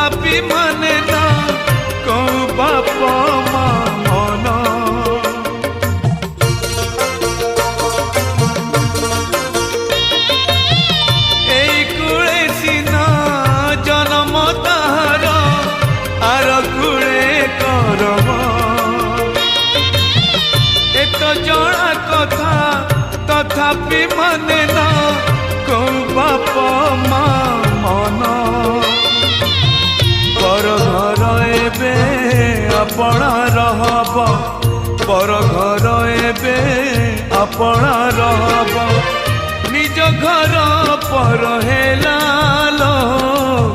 तथापि माने ना को बाप माँ मन एई कूले सिना जन्म ताहार आर कूले करम एत जड़ा कथा तथापि माने ना को बाप माँ मन पर घर एबे अपना रहब पर घर एबे अपना रहब निज घर पर हेला लो